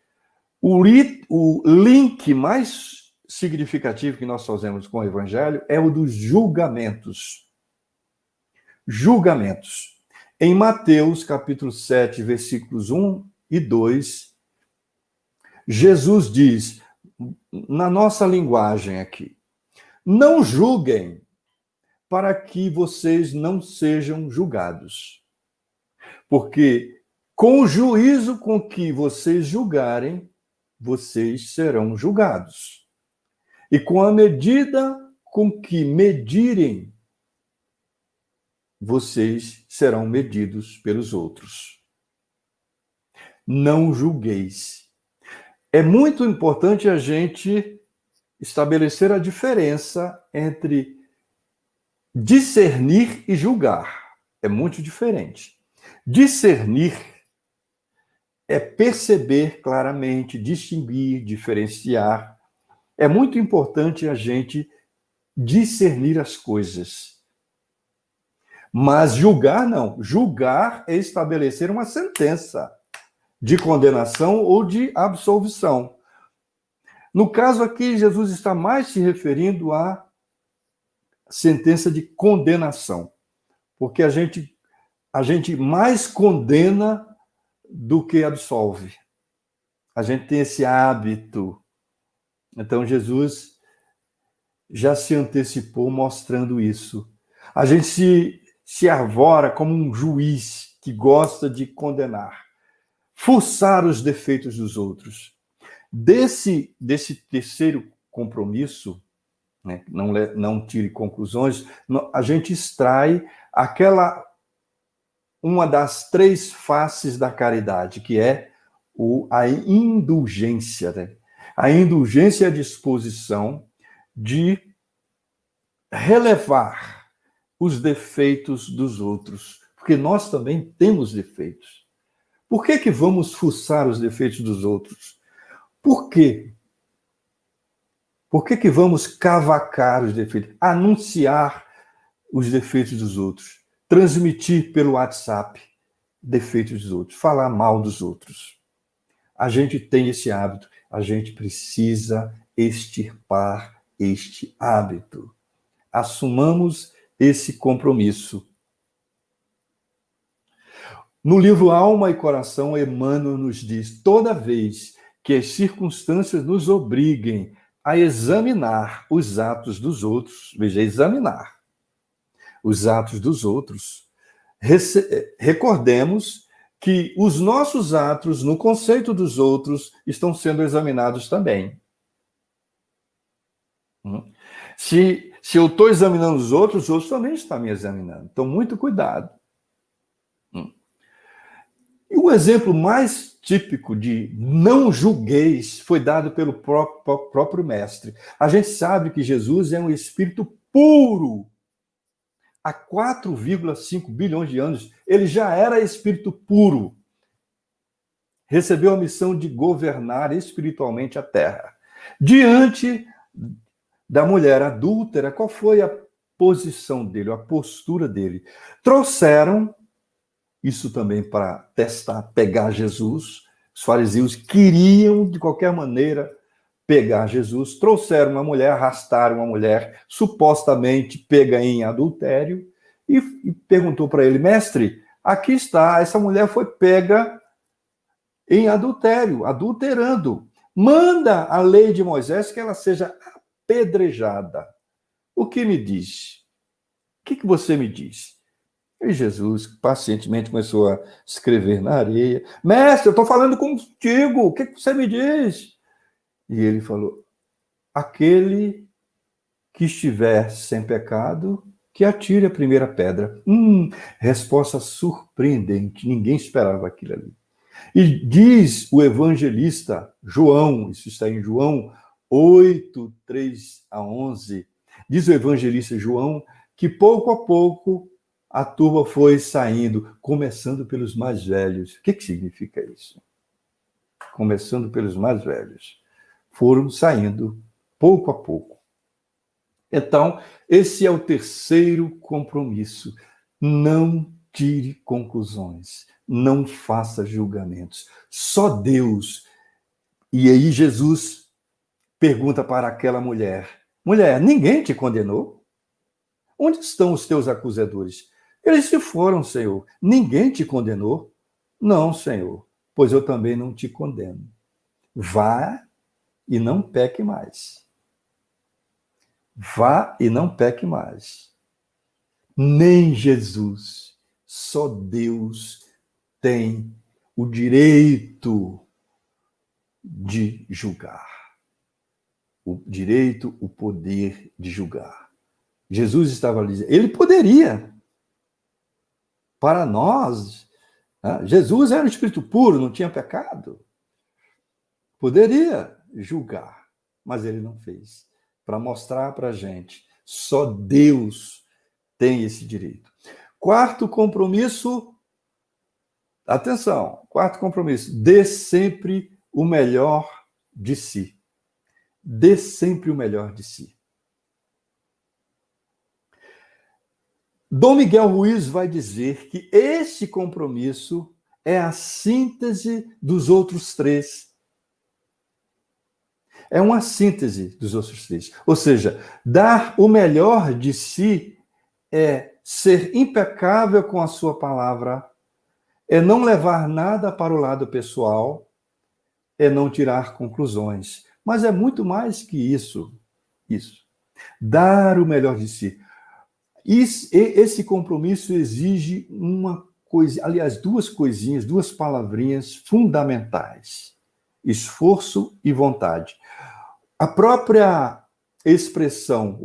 O link mais significativo que nós fazemos com o Evangelho é o dos julgamentos. Julgamentos. Em Mateus, capítulo 7, versículos 1 e 2, Jesus diz, na nossa linguagem aqui, não julguem para que vocês não sejam julgados. Porque com o juízo com que vocês julgarem, vocês serão julgados. E com a medida com que medirem, vocês serão medidos pelos outros. Não julgueis. É muito importante a gente estabelecer a diferença entre discernir e julgar. É muito diferente. Discernir é perceber claramente, distinguir, diferenciar. É muito importante a gente discernir as coisas. Mas julgar, não. Julgar é estabelecer uma sentença de condenação ou de absolvição. No caso aqui, Jesus está mais se referindo à sentença de condenação, porque a gente mais condena do que absolve. A gente tem esse hábito. Então, Jesus já se antecipou mostrando isso. A gente se arvora como um juiz que gosta de condenar, forçar os defeitos dos outros. Desse terceiro compromisso, né, não tire conclusões, a gente extrai uma das 3 faces da caridade, que é a indulgência. Né? A indulgência é a disposição de relevar os defeitos dos outros, porque nós também temos defeitos. Por que vamos fuçar os defeitos dos outros? Por quê? Por que vamos cavacar os defeitos? Anunciar os defeitos dos outros. Transmitir pelo WhatsApp defeitos dos outros. Falar mal dos outros. A gente tem esse hábito. a gente precisa extirpar este hábito. Assumamos esse compromisso. No livro Alma e Coração, Emmanuel nos diz: toda vez que as circunstâncias nos obriguem a examinar os atos dos outros, veja, examinar os atos dos outros, recordemos que os nossos atos, no conceito dos outros, estão sendo examinados também. Se eu estou examinando os outros também estão me examinando. Então, muito cuidado. E o exemplo mais típico de não julgueis foi dado pelo próprio mestre. A gente sabe que Jesus é um espírito puro. Há 4,5 bilhões de anos, ele já era espírito puro. Recebeu a missão de governar espiritualmente a terra. Diante da mulher adúltera, qual foi a posição dele, a postura dele? Trouxeram, isso também para testar, pegar Jesus. Os fariseus queriam, de qualquer maneira, pegar Jesus. Trouxeram uma mulher, arrastaram uma mulher, supostamente pega em adultério, e perguntou para ele: mestre, aqui está, essa mulher foi pega em adultério, adulterando. Manda a lei de Moisés que ela seja apedrejada. O que me diz? O que você me diz? E Jesus pacientemente começou a escrever na areia: mestre, eu estou falando contigo, o que você me diz? E ele falou: aquele que estiver sem pecado, que atire a primeira pedra. Resposta surpreendente, ninguém esperava aquilo ali. E diz o evangelista João, isso está em João 8, 3 a 11, diz o evangelista João que pouco a pouco a turba foi saindo, começando pelos mais velhos. O que significa isso? Começando pelos mais velhos. Foram saindo pouco a pouco. Então, esse é o terceiro compromisso. Não tire conclusões. Não faça julgamentos. Só Deus. E aí Jesus pergunta para aquela mulher: mulher, ninguém te condenou? Onde estão os teus acusadores? Eles se foram, Senhor. Ninguém te condenou? Não, Senhor, pois eu também não te condeno. Vá e não peque mais. Vá e não peque mais. Nem Jesus, só Deus tem o direito de julgar. O direito, o poder de julgar. Jesus estava ali dizendo, ele poderia. Para nós, Jesus era um espírito puro, não tinha pecado. Poderia julgar, mas ele não fez. Para mostrar para a gente, só Deus tem esse direito. Quarto compromisso, atenção, quarto compromisso, dê sempre o melhor de si. Dê sempre o melhor de si. Dom Miguel Ruiz vai dizer que este compromisso é a síntese dos outros três. É uma síntese dos outros três. Ou seja, dar o melhor de si é ser impecável com a sua palavra, é não levar nada para o lado pessoal, é não tirar conclusões. Mas é muito mais que isso. Dar o melhor de si. Esse compromisso exige uma coisa, aliás, duas coisinhas, duas palavrinhas fundamentais: esforço e vontade. A própria expressão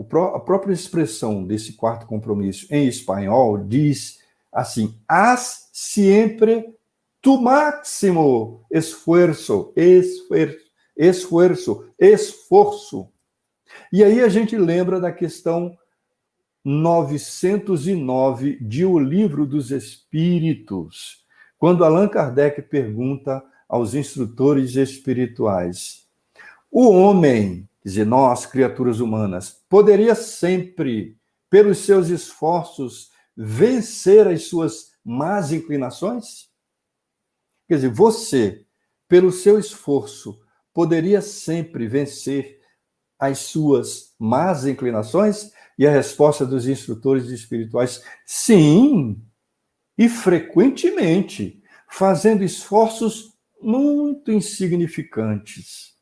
desse quarto compromisso em espanhol diz assim: haz siempre tu máximo esfuerzo. E aí a gente lembra da questão 909 de O Livro dos Espíritos, quando Allan Kardec pergunta aos instrutores espirituais: o homem, quer dizer, nós, criaturas humanas, poderia sempre, pelos seus esforços, vencer as suas más inclinações? Quer dizer, você, pelo seu esforço, poderia sempre vencer as suas más inclinações? E a resposta dos instrutores espirituais: sim, e frequentemente, fazendo esforços muito insignificantes.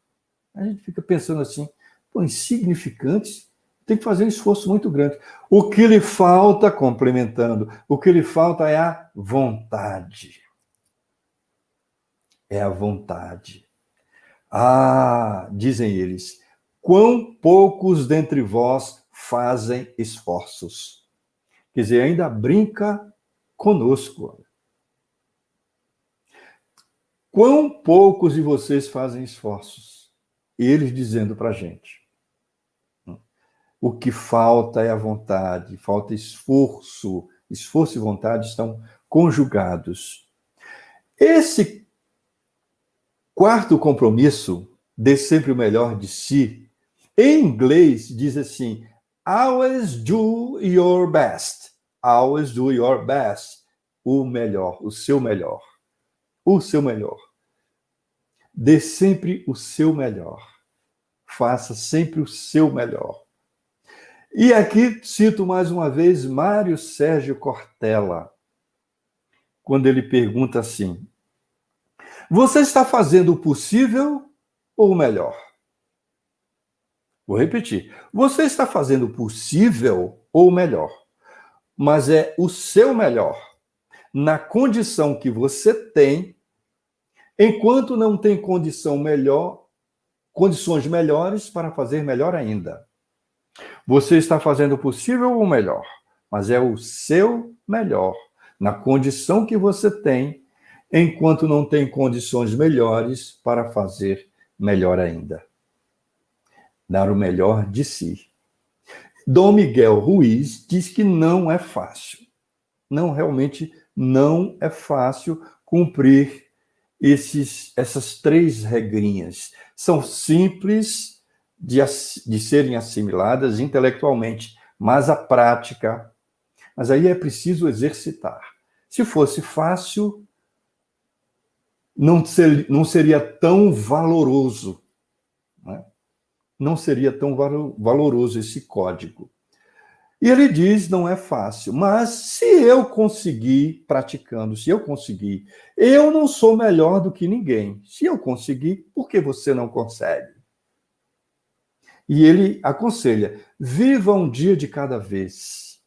A gente fica pensando assim, pô, insignificantes? Tem que fazer um esforço muito grande. O que lhe falta, complementando, o que lhe falta é a vontade. É a vontade. Ah, dizem eles, quão poucos dentre vós fazem esforços. Quer dizer, ainda brinca conosco. Quão poucos de vocês fazem esforços? E eles dizendo para a gente. O que falta é a vontade, falta esforço. Esforço e vontade estão conjugados. Esse quarto compromisso, dê sempre o melhor de si, em inglês diz assim, always do your best. Always do your best. O melhor, o seu melhor. O seu melhor. Dê sempre o seu melhor. Faça sempre o seu melhor. E aqui cito mais uma vez Mário Sérgio Cortella, quando ele pergunta assim, você está fazendo o possível ou o melhor? Vou repetir. Você está fazendo o possível ou o melhor? Mas é o seu melhor, na condição que você tem, enquanto não tem condições melhores para fazer melhor ainda. Você está fazendo o possível ou o melhor, mas é o seu melhor, na condição que você tem, enquanto não tem condições melhores para fazer melhor ainda. Dar o melhor de si. Dom Miguel Ruiz diz que não é fácil. Não, realmente não é fácil cumprir essas 3 regrinhas. São simples de serem assimiladas intelectualmente, mas a prática, mas aí é preciso exercitar. Se fosse fácil, não seria tão valoroso, né? Não seria tão valoroso esse código. E ele diz, não é fácil, mas se eu conseguir praticando, se eu conseguir, eu não sou melhor do que ninguém. Se eu conseguir, por que você não consegue? E ele aconselha, viva um dia de cada vez.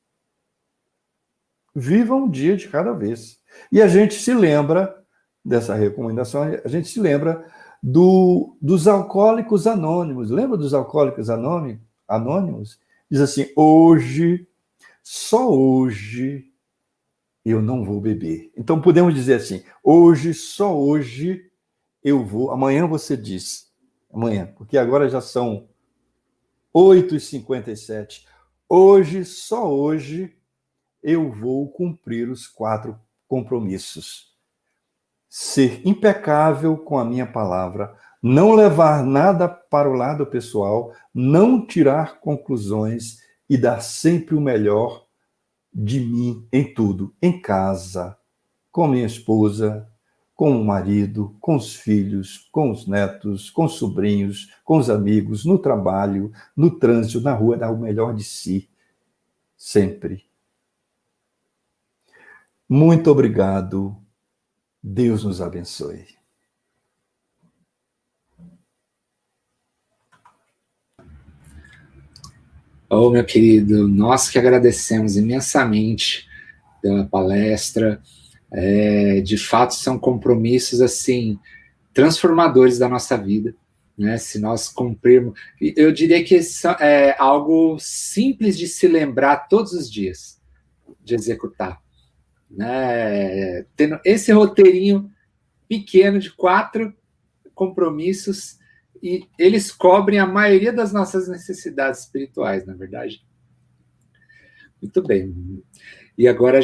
Viva um dia de cada vez. E a gente se lembra dessa recomendação, a gente se lembra dos alcoólicos anônimos. Lembra dos alcoólicos anônimos? Diz assim, hoje, só hoje, eu não vou beber. Então podemos dizer assim, hoje, só hoje, eu vou. Amanhã você diz, amanhã, porque agora já são 8h57. Hoje, só hoje, eu vou cumprir os 4 compromissos. Ser impecável com a minha palavra, não levar nada para o lado pessoal, não tirar conclusões e dar sempre o melhor de mim em tudo, em casa, com minha esposa, com o marido, com os filhos, com os netos, com os sobrinhos, com os amigos, no trabalho, no trânsito, na rua, dar o melhor de si, sempre. Muito obrigado. Deus nos abençoe. Oh, meu querido, nós que agradecemos imensamente pela palestra. De fato, são compromissos, assim, transformadores da nossa vida, né? Se nós cumprirmos... Eu diria que é algo simples de se lembrar todos os dias, de executar, né? Tendo esse roteirinho pequeno de 4 compromissos, e eles cobrem a maioria das nossas necessidades espirituais, na verdade. Muito bem. E agora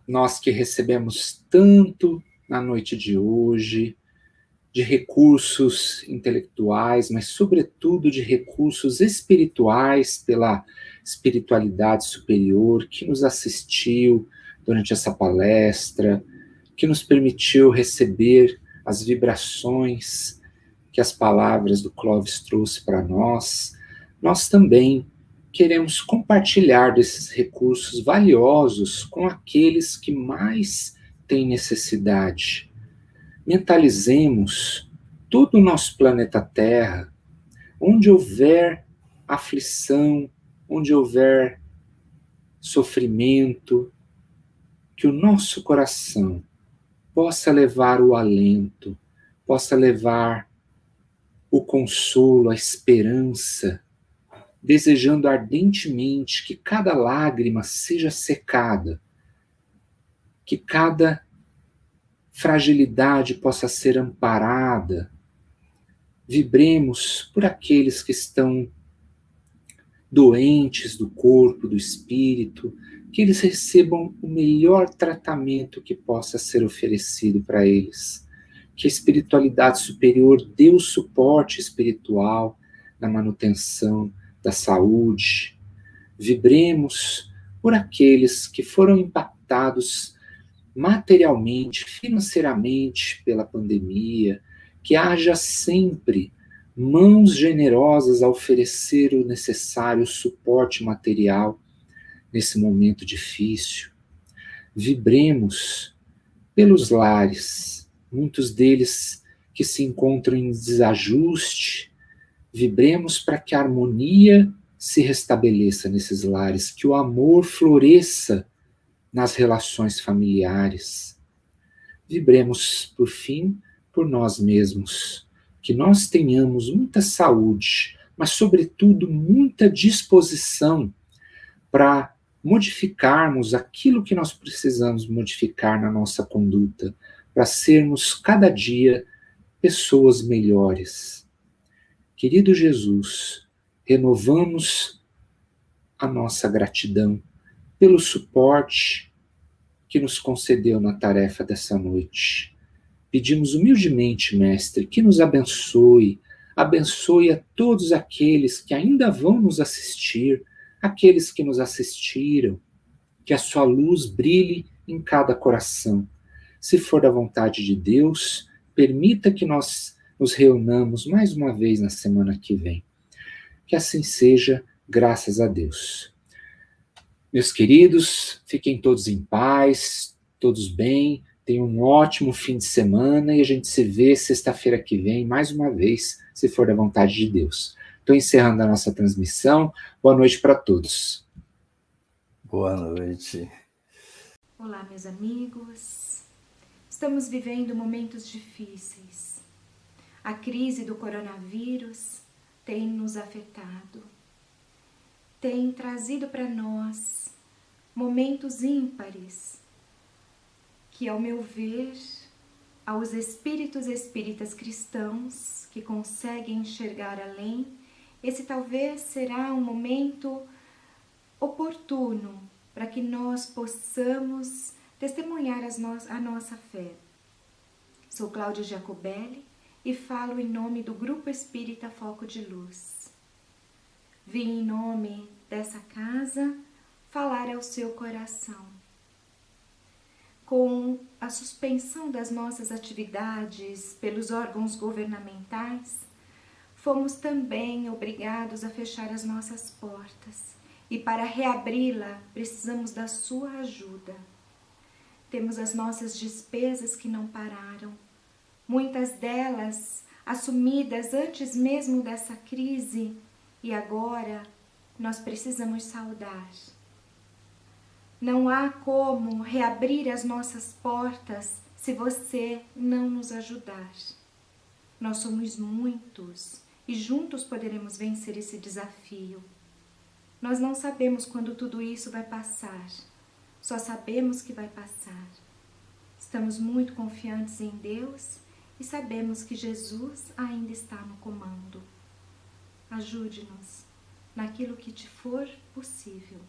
nós que recebemos tanto na noite de hoje, de recursos intelectuais, mas sobretudo de recursos espirituais, pela espiritualidade superior que nos assistiu durante essa palestra, que nos permitiu receber as vibrações que as palavras do Clóvis trouxe para nós, nós também queremos compartilhar desses recursos valiosos com aqueles que mais têm necessidade. Mentalizemos todo o nosso planeta Terra, onde houver aflição, onde houver sofrimento, que o nosso coração possa levar o alento, possa levar o consolo, a esperança, desejando ardentemente que cada lágrima seja secada, que cada fragilidade possa ser amparada. Vibremos por aqueles que estão doentes do corpo, do espírito, que eles recebam o melhor tratamento que possa ser oferecido para eles. Que a espiritualidade superior dê o suporte espiritual na manutenção da saúde. Vibremos por aqueles que foram impactados materialmente, financeiramente pela pandemia, que haja sempre mãos generosas a oferecer o necessário suporte material nesse momento difícil. Vibremos pelos lares, muitos deles que se encontram em desajuste. Vibremos para que a harmonia se restabeleça nesses lares, que o amor floresça nas relações familiares. Vibremos, por fim, por nós mesmos, que nós tenhamos muita saúde, mas, sobretudo, muita disposição para modificarmos aquilo que nós precisamos modificar na nossa conduta, para sermos cada dia pessoas melhores. Querido Jesus, renovamos a nossa gratidão pelo suporte que nos concedeu na tarefa dessa noite. Pedimos humildemente, Mestre, que nos abençoe, abençoe a todos aqueles que ainda vão nos assistir, aqueles que nos assistiram, que a sua luz brilhe em cada coração. Se for da vontade de Deus, permita que nós nos reunamos mais uma vez na semana que vem. Que assim seja, graças a Deus. Meus queridos, fiquem todos em paz, todos bem, tenham um ótimo fim de semana e a gente se vê sexta-feira que vem, mais uma vez, se for da vontade de Deus. Estou encerrando a nossa transmissão. Boa noite para todos. Boa noite. Olá, meus amigos. Estamos vivendo momentos difíceis. A crise do coronavírus tem nos afetado. Tem trazido para nós momentos ímpares que, ao meu ver, aos espíritas cristãos que conseguem enxergar além, esse talvez será um momento oportuno para que nós possamos testemunhar a nossa fé. Sou Cláudia Jacobelli e falo em nome do Grupo Espírita Foco de Luz. Vim em nome dessa casa falar ao seu coração. Com a suspensão das nossas atividades pelos órgãos governamentais, fomos também obrigados a fechar as nossas portas e para reabri-la precisamos da sua ajuda. Temos as nossas despesas que não pararam, muitas delas assumidas antes mesmo dessa crise e agora nós precisamos saldar. Não há como reabrir as nossas portas se você não nos ajudar. Nós somos muitos e juntos poderemos vencer esse desafio. Nós não sabemos quando tudo isso vai passar, só sabemos que vai passar. Estamos muito confiantes em Deus e sabemos que Jesus ainda está no comando. Ajude-nos naquilo que te for possível.